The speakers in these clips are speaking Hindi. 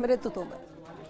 मृत्यु में।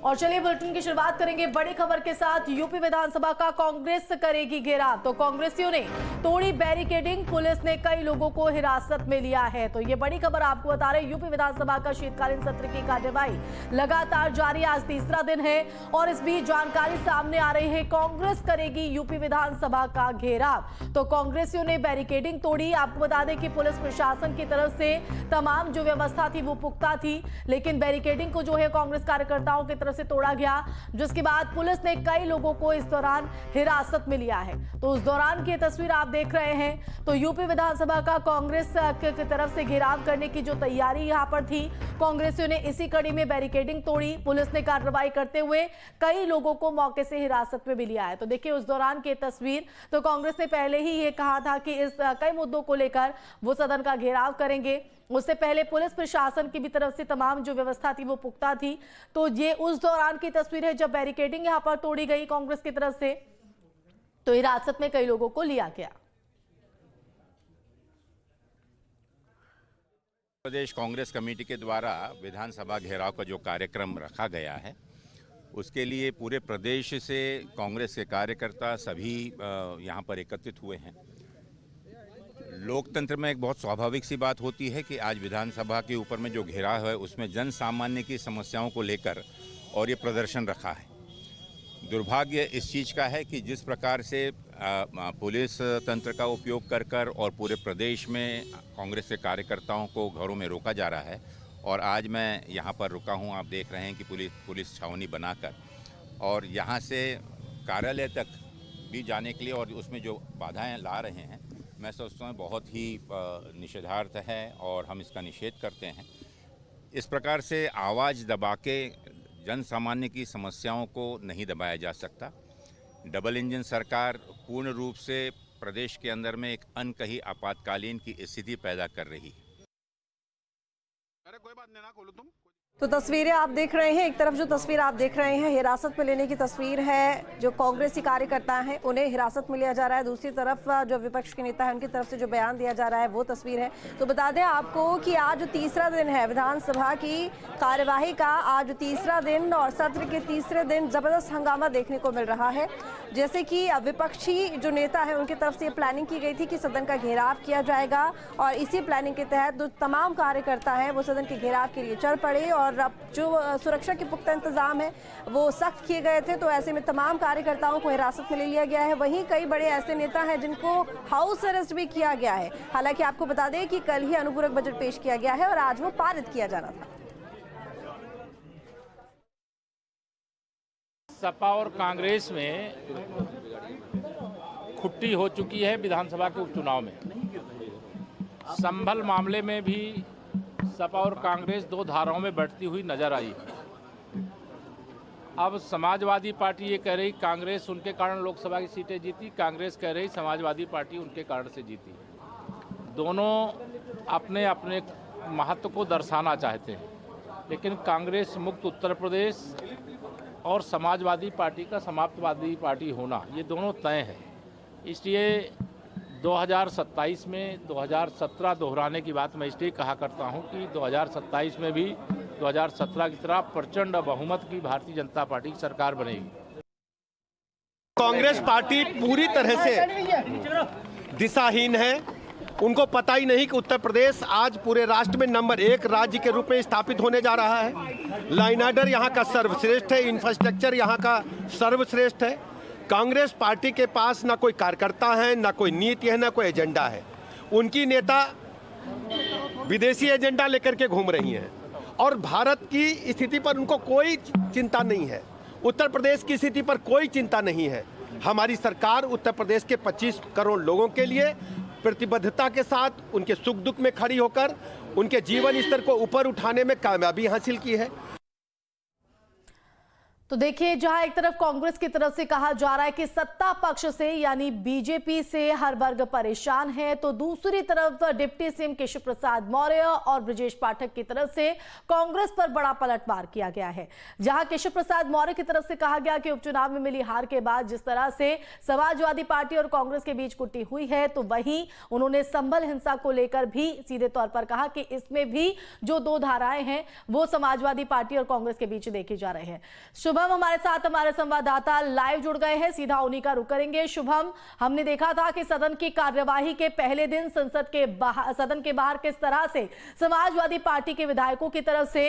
और चलिए बुलेटिन की शुरुआत करेंगे बड़ी खबर के साथ। यूपी विधानसभा का कांग्रेस करेगी घेराव, तो कांग्रेसियों ने तोड़ी बैरिकेडिंग, पुलिस ने कई लोगों को हिरासत में लिया है। तो ये बड़ी खबर आपको बता रहे, यूपी विधानसभा का शीतकालीन सत्र की कार्यवाही लगातार जारी, आज तीसरा दिन है और इस बीच जानकारी सामने आ रही है, कांग्रेस करेगी यूपी विधानसभा का घेराव। तो कांग्रेसियों ने बैरिकेडिंग तोड़ी। आपको बता दें कि पुलिस प्रशासन की तरफ से तमाम जो व्यवस्था थी वो पुख्ता थी, लेकिन बैरिकेडिंग को जो है कांग्रेस कार्यकर्ताओं की तरफ से तोड़ा गया, जिसके बाद पुलिस ने कई लोगों को इस दौरान हिरासत में लिया है। तो उस दौरान की तस्वीर आप देख रहे हैं। तो यूपी विधानसभा का कांग्रेस की तरफ से घेराव करने की जो तैयारी यहां पर थी, कांग्रेसियों ने इसी कड़ी में बैरिकेडिंग तोड़ी। पुलिस ने कार्रवाई करते हुए कई लोगों को मौके से हिरासत में भी लिया है। तो देखिए उस दौरान की तस्वीर। तो कांग्रेस ने पहले ही ये कहा था कि इस कई मुद्दों को लेकर वो सदन का घेराव करेंगे। उससे पहले पुलिस प्रशासन की भी तरफ से तमाम जो व्यवस्था थी वो पुख्ता थी। तो ये उस दौरान की तस्वीर है जब बैरिकेडिंग यहां पर तोड़ी गई कांग्रेस की तरफ से, तो हिरासत में कई लोगों को लिया गया। प्रदेश कांग्रेस कमेटी के द्वारा विधानसभा घेराव का जो कार्यक्रम रखा गया है, उसके लिए पूरे प्रदेश से कांग्रेस के कार्यकर्ता सभी यहाँ पर एकत्रित हुए हैं। लोकतंत्र में एक बहुत स्वाभाविक सी बात होती है कि आज विधानसभा के ऊपर में जो घेराव है उसमें जन सामान्य की समस्याओं को लेकर और ये प्रदर्शन रखा है। दुर्भाग्य इस चीज़ का है कि जिस प्रकार से पुलिस तंत्र का उपयोग कर और पूरे प्रदेश में कांग्रेस के कार्यकर्ताओं को घरों में रोका जा रहा है, और आज मैं यहाँ पर रुका हूँ, आप देख रहे हैं कि पुलिस छावनी बनाकर और यहाँ से कार्यालय तक भी जाने के लिए और उसमें जो बाधाएं ला रहे हैं, मैं सोचता हूँ बहुत ही निषेधार्थ है और हम इसका निषेध करते हैं। इस प्रकार से आवाज़ दबा के जन सामान्य की समस्याओं को नहीं दबाया जा सकता। डबल इंजन सरकार पूर्ण रूप से प्रदेश के अंदर में एक अनकही आपातकालीन की स्थिति पैदा कर रही है। अरे कोई बात नहीं ना, खोलो तुम। तो तस्वीरें आप देख रहे हैं, एक तरफ जो तस्वीर आप देख रहे हैं हिरासत में लेने की तस्वीर है, जो कांग्रेसी कार्यकर्ता हैं उन्हें हिरासत में लिया जा रहा है। दूसरी तरफ जो विपक्ष के नेता है उनकी तरफ से जो बयान दिया जा रहा है वो तस्वीर है। तो बता दें आपको कि आज तीसरा दिन है विधानसभा की कार्यवाही का, आज तीसरा दिन और सत्र के तीसरे दिन जबरदस्त हंगामा देखने को मिल रहा है। जैसे कि विपक्षी जो नेता है उनकी तरफ से ये प्लानिंग की गई थी कि सदन का घेराव किया जाएगा, और इसी प्लानिंग के तहत जो तमाम कार्यकर्ता हैं वो सदन के घेराव के लिए चल पड़े, और अब जो सुरक्षा के पुख्ता इंतजाम है वो सख्त किए गए थे। तो ऐसे में तमाम कार्यकर्ताओं को हिरासत में ले लिया गया है। वहीं कई बड़े ऐसे नेता हैं जिनको हाउस अरेस्ट भी किया गया है। हालांकि आपको बता दें कि कल ही अनुपूरक बजट पेश किया गया है और आज वो पारित किया जाना था। सपा और कांग्रेस में खुट्टी हो चुकी है विधानसभा के उपचुनाव में। संभल मामले में भी सपा और कांग्रेस दो धाराओं में बढ़ती हुई नजर आई। अब समाजवादी पार्टी ये कह रही कांग्रेस उनके कारण लोकसभा की सीटें जीती, कांग्रेस कह रही समाजवादी पार्टी उनके कारण से जीती। दोनों अपने अपने महत्व को दर्शाना चाहते हैं, लेकिन कांग्रेस मुक्त उत्तर प्रदेश और समाजवादी पार्टी का समाप्तवादी पार्टी होना ये दोनों तय है। इसलिए 2027 में 2017 दोहराने की बात मैं इसलिए कहा करता हूं कि 2027 में भी 2017 की तरह प्रचंड बहुमत की भारतीय जनता पार्टी की सरकार बनेगी। कांग्रेस पार्टी पूरी तरह से दिशाहीन है। उनको पता ही नहीं कि उत्तर प्रदेश आज पूरे राष्ट्र में नंबर 1 राज्य के रूप में स्थापित होने जा रहा है। लाइन ऑर्डर यहाँ का सर्वश्रेष्ठ है, इंफ्रास्ट्रक्चर यहाँ का सर्वश्रेष्ठ है। कांग्रेस पार्टी के पास ना कोई कार्यकर्ता है, ना कोई नीति है, ना कोई एजेंडा है। उनकी नेता विदेशी एजेंडा लेकर के घूम रही हैं और भारत की स्थिति पर उनको कोई चिंता नहीं है। उत्तर प्रदेश की स्थिति पर कोई चिंता नहीं है। हमारी सरकार उत्तर प्रदेश के 25 करोड़ लोगों के लिए प्रतिबद्धता के साथ उनके सुख दुख में खड़ी होकर उनके जीवन स्तर को ऊपर उठाने में कामयाबी हासिल की है। तो देखिए, जहां एक तरफ कांग्रेस की तरफ से कहा जा रहा है कि सत्ता पक्ष से यानी बीजेपी से हर वर्ग परेशान है, तो दूसरी तरफ डिप्टी सीएम केशव प्रसाद मौर्य और ब्रजेश पाठक की तरफ से कांग्रेस पर बड़ा पलटवार किया गया है। जहां केशव प्रसाद मौर्य की तरफ से कहा गया कि उपचुनाव में मिली हार के बाद जिस तरह से समाजवादी पार्टी और कांग्रेस के बीच कुट्टी हुई है, तो वहीं उन्होंने संभल हिंसा को लेकर भी सीधे तौर पर कहा कि इसमें भी जो दो धाराएं हैं वो समाजवादी पार्टी और कांग्रेस के बीच देखी जा रही है। शुभम हमारे साथ हमारे संवाददाता लाइव जुड़ गए हैं, सीधा उन्हीं का रुख करेंगे। शुभम, हमने देखा था कि सदन की कार्यवाही के पहले दिन सदन के बाहर किस तरह से समाजवादी पार्टी के विधायकों की तरफ से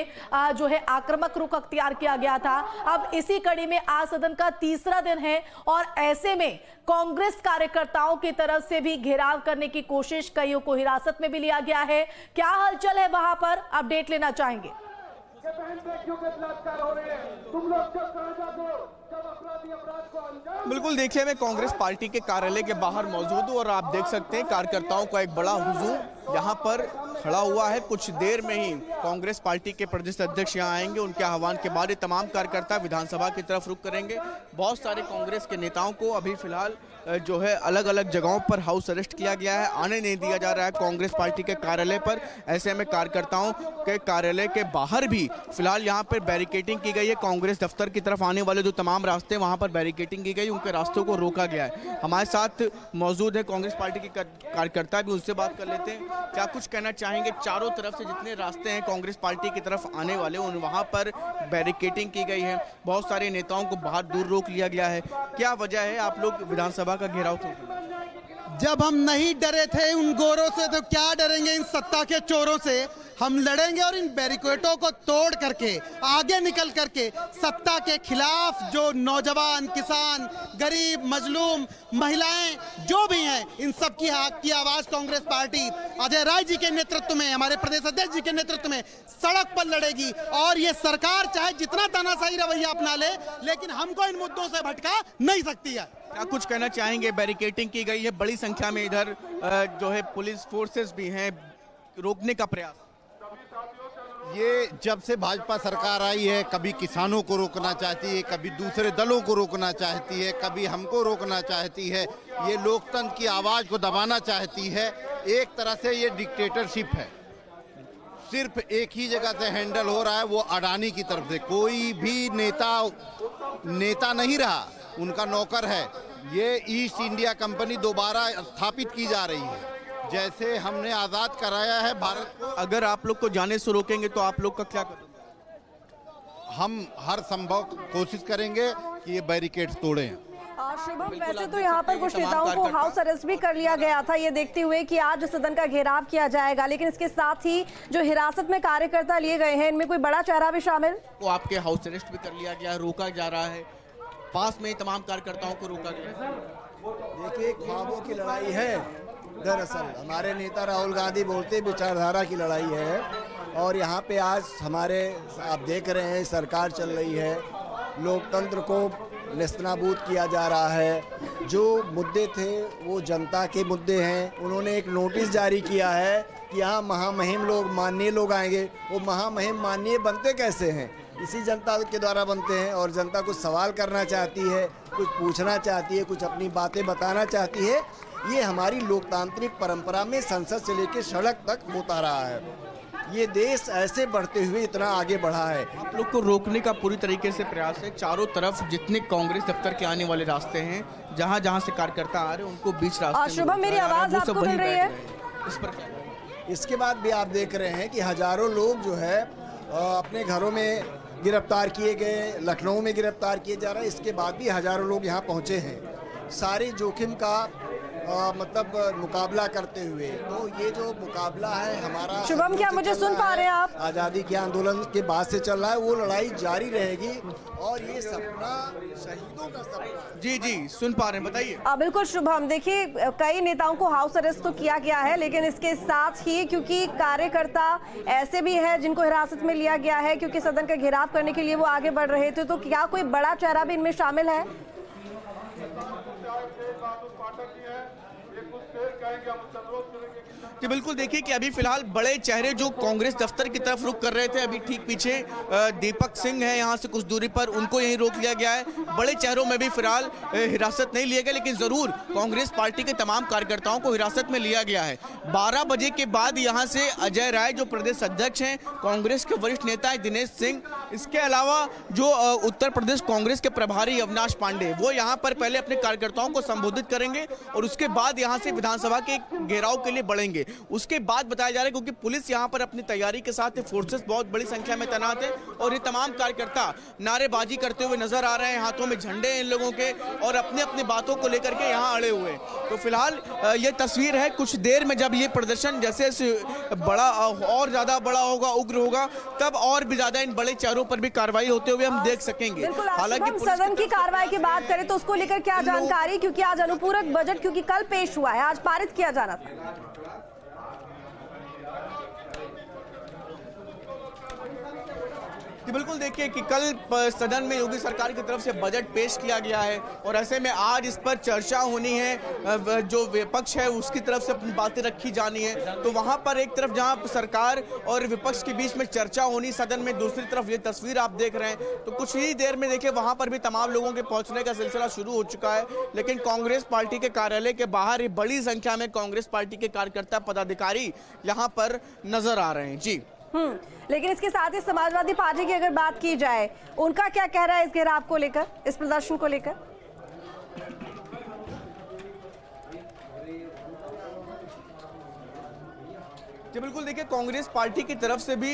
जो है आक्रामक रुख अख्तियार किया गया था। अब इसी कड़ी में आज सदन का तीसरा दिन है और ऐसे में कांग्रेस कार्यकर्ताओं की तरफ से भी घेराव करने की कोशिश, कईयों को हिरासत में भी लिया गया है। क्या हलचल है वहां पर, अपडेट लेना चाहेंगे। बिल्कुल, देखिए मैं कांग्रेस पार्टी के कार्यालय के बाहर मौजूद हूँ और आप देख सकते हैं कार्यकर्ताओं का एक बड़ा हुजूम यहाँ पर खड़ा हुआ है। कुछ देर में ही कांग्रेस पार्टी के प्रदेश अध्यक्ष यहाँ आएंगे। उनके आह्वान के बाद ये तमाम कार्यकर्ता विधानसभा की तरफ रुख करेंगे। बहुत सारे कांग्रेस के नेताओं को अभी फिलहाल जो है अलग अलग जगहों पर हाउस अरेस्ट किया गया है, आने नहीं दिया जा रहा है कांग्रेस पार्टी के कार्यालय पर। ऐसे में कार्यकर्ताओं के कार्यालय के बाहर भी फिलहाल यहाँ पर बैरिकेडिंग की गई है। कांग्रेस दफ्तर की तरफ आने वाले जो तमाम रास्ते वहाँ पर बैरिकेडिंग की गई, उनके रास्तों को रोका गया है। हमारे साथ मौजूद है कांग्रेस पार्टी के कार्यकर्ता, भी उनसे बात कर लेते हैं। क्या कुछ कहना चाहेंगे? चारों तरफ से जितने रास्ते हैं कांग्रेस पार्टी की तरफ आने वाले, उन वहाँ पर बैरिकेडिंग की गई है। बहुत सारे नेताओं को बाहर दूर रोक लिया गया है। क्या वजह है आप लोग विधानसभा का घेराव क्यों? जब हम नहीं डरे थे उन गोरों से, तो क्या डरेंगे इन सत्ता के चोरों से। हम लड़ेंगे और इन बैरिकेडों को तोड़ करके आगे निकल करके सत्ता के खिलाफ जो नौजवान, किसान, गरीब, मजलूम, महिलाएं जो भी हैं, इन सब की आवाज कांग्रेस पार्टी अजय राय जी के नेतृत्व में, हमारे प्रदेश अध्यक्ष जी के नेतृत्व में सड़क पर लड़ेगी। और ये सरकार चाहे जितना तानाशाही रवैया अपना ले, लेकिन हमको इन मुद्दों से भटका नहीं सकती है। क्या कुछ कहना चाहेंगे? बैरिकेडिंग की गई है, बड़ी संख्या में इधर जो है पुलिस फोर्सेस भी हैं, रोकने का प्रयास। ये जब से भाजपा सरकार आई है, कभी किसानों को रोकना चाहती है, कभी दूसरे दलों को रोकना चाहती है, कभी हमको रोकना चाहती है। ये लोकतंत्र की आवाज़ को दबाना चाहती है। एक तरह से ये डिक्टेटरशिप है। सिर्फ एक ही जगह से हैंडल हो रहा है, वो अडानी की तरफ से। कोई भी नेता नहीं रहा, उनका नौकर है। ये ईस्ट इंडिया कंपनी दोबारा स्थापित की जा रही है। जैसे हमने आज़ाद कराया है भारत को। अगर आप लोग को जाने से रोकेंगे तो आप लोग का क्या करेंगे? हम हर संभव कोशिश करेंगे कि ये बैरिकेड्स तोड़ें। शुभम, वैसे तो यहाँ पर कुछ नेताओं को हाउस अरेस्ट भी कर लिया गया था, ये देखते हुए कि आज सदन का घेराव किया जाएगा, लेकिन इसके साथ ही जो हिरासत में कार्यकर्ता लिए गए हैं, इनमें कोई बड़ा चेहरा भी शामिल? वो आपके हाउस अरेस्ट भी कर लिया गया, रोका जा रहा है। पास में ही तमाम कार्यकर्ताओं को रोका गया। देखिए, ख्वाबों की लड़ाई है। दरअसल हमारे नेता राहुल गांधी बोलते विचारधारा की लड़ाई है, और यहाँ पे आज हमारे आप देख रहे हैं सरकार चल रही है, लोकतंत्र को नेस्तनाबूद किया जा रहा है। जो मुद्दे थे वो जनता के मुद्दे हैं। उन्होंने एक नोटिस जारी किया है कि यहाँ महामहिम लोग, माननीय लोग आएंगे। वो महामहिम माननीय बनते कैसे हैं? इसी जनता के द्वारा बनते हैं। और जनता कुछ सवाल करना चाहती है, कुछ पूछना चाहती है, कुछ अपनी बातें बताना चाहती है। ये हमारी लोकतांत्रिक परंपरा में संसद से लेकर सड़क तक होता रहा है। ये देश ऐसे बढ़ते हुए इतना आगे बढ़ा है। आप लोग को रोकने का पूरी तरीके से प्रयास है। चारों तरफ जितने कांग्रेस दफ्तर के आने वाले रास्ते हैं, जहां जहां से कार्यकर्ता आ रहे हैं, उनको बीच रास्ते। शुभम, मेरी आवाज आपको मिल रही है? इस पर क्या? इसके बाद भी आप देख रहे हैं कि हजारों लोग जो है अपने घरों में गिरफ्तार किए गए, लखनऊ में गिरफ्तार किए जा रहे हैं। इसके बाद भी हजारों लोग यहाँ पहुँचे हैं सारी जोखिम का मतलब मुकाबला करते हुए। तो ये जो मुकाबला है हमारा, शुभम, क्या मुझे सुन पा रहे हैं आप? आज़ादी के आंदोलन के बाद से चल रहा है, वो लड़ाई जारी रहेगी। और ये सपना शहीदों का सपना। जी जी, सुन पा रहे हैं, बताइए। बिल्कुल शुभम, देखिए कई नेताओं को हाउस अरेस्ट तो किया गया है, लेकिन इसके साथ ही क्योंकि कार्यकर्ता ऐसे भी हैं जिनको हिरासत में लिया गया है क्योंकि सदन का घेराव करने के लिए वो आगे बढ़ रहे थे, तो क्या कोई बड़ा चेहरा भी इनमें शामिल है? जी बिल्कुल, देखिए कि अभी फिलहाल बड़े चेहरे जो कांग्रेस दफ्तर की तरफ रुख कर रहे थे, अभी ठीक पीछे दीपक सिंह है, यहाँ से कुछ दूरी पर, उनको यहीं रोक लिया गया है। बड़े चेहरों में भी फिलहाल हिरासत नहीं लिए गए, लेकिन जरूर कांग्रेस पार्टी के तमाम कार्यकर्ताओं को हिरासत में लिया गया है। 12 बजे के बाद यहाँ से अजय राय जो प्रदेश अध्यक्ष हैं, कांग्रेस के वरिष्ठ नेता है दिनेश सिंह, इसके अलावा जो उत्तर प्रदेश कांग्रेस के प्रभारी अविनाश पांडे, वो यहाँ पर पहले अपने कार्यकर्ताओं को संबोधित करेंगे और उसके बाद यहाँ से विधानसभा के घेराव के लिए बढ़ेंगे। उसके बाद बताया जा रहा है, क्योंकि पुलिस यहाँ पर अपनी तैयारी के साथ, फोर्सेस बहुत बड़ी संख्या में तैनात है और ये तमाम कार्यकर्ता नारेबाजी करते हुए नजर आ रहे हैं, हाथों में झंडे हैं इन लोगों के और अपनी अपनी बातों को लेकर के यहाँ अड़े हुए। तो फिलहाल ये तस्वीर है, कुछ देर में जब ये प्रदर्शन जैसे बड़ा और ज्यादा बड़ा होगा, उग्र होगा, तब और भी ज्यादा इन बड़े चेहरों पर भी कार्रवाई होते हुए हम देख सकेंगे। हालांकि सदन की कार्रवाई की बात करें तो उसको लेकर क्या जानकारी, क्योंकि आज अनुपूरक बजट क्योंकि कल पेश हुआ है, आज पारित किया जाना था। बिल्कुल, देखिए कि कल सदन में योगी सरकार की तरफ से बजट पेश किया गया है और ऐसे में आज इस पर चर्चा होनी है, जो विपक्ष है उसकी तरफ से अपनी बातें रखी जानी है। तो वहां पर एक तरफ जहां सरकार और विपक्ष के बीच में चर्चा होनी सदन में, दूसरी तरफ ये तस्वीर आप देख रहे हैं। तो कुछ ही देर में देखिए वहां पर भी तमाम लोगों के पहुंचने का सिलसिला शुरू हो चुका है, लेकिन कांग्रेस पार्टी के कार्यालय के बाहर बड़ी संख्या में कांग्रेस पार्टी के कार्यकर्ता पदाधिकारी यहाँ पर नजर आ रहे हैं। जी लेकिन इसके साथ ही समाजवादी पार्टी की अगर बात की जाए, उनका क्या कह रहा है इस घेराव को लेकर, इस प्रदर्शन को लेकर? जी बिल्कुल, देखिए कांग्रेस पार्टी की तरफ से भी,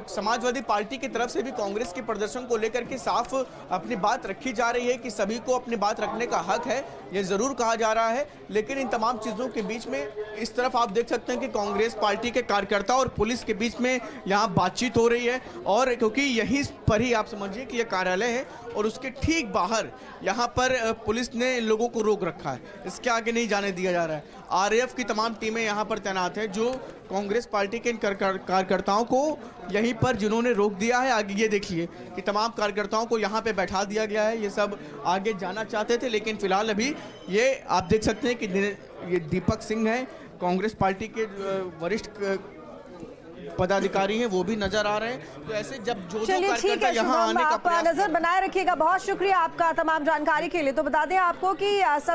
समाजवादी पार्टी की तरफ से भी कांग्रेस के प्रदर्शन को लेकर के साफ अपनी बात रखी जा रही है कि सभी को अपनी बात रखने का हक है, ये जरूर कहा जा रहा है। लेकिन इन तमाम चीज़ों के बीच में इस तरफ आप देख सकते हैं कि कांग्रेस पार्टी के कार्यकर्ता और पुलिस के बीच में यहाँ बातचीत हो रही है, और क्योंकि यहीं पर ही आप समझिए कि यह कार्यालय है और उसके ठीक बाहर यहाँ पर पुलिस ने इन लोगों को रोक रखा है, इसके आगे नहीं जाने दिया जा रहा है। आरएएफ की तमाम टीमें यहाँ पर तैनात है, जो कांग्रेस पार्टी के इन कार्यकर्ताओं को यहीं पर जिन्होंने रोक दिया है, आगे ये देखिए कि तमाम कार्यकर्ताओं को यहाँ पे बैठा दिया गया है। ये सब आगे जाना चाहते थे, लेकिन फिलहाल अभी ये आप देख सकते हैं कि ये दीपक सिंह है, कांग्रेस पार्टी के वरिष्ठ पदाधिकारी हैं, वो भी नजर आ रहे हैं। तो ऐसे जब जो कार्यकर्ता यहाँ आने का आप नजर बनाए रखिएगा। बहुत शुक्रिया आपका तमाम जानकारी के लिए। तो बता दें आपको कि सत्र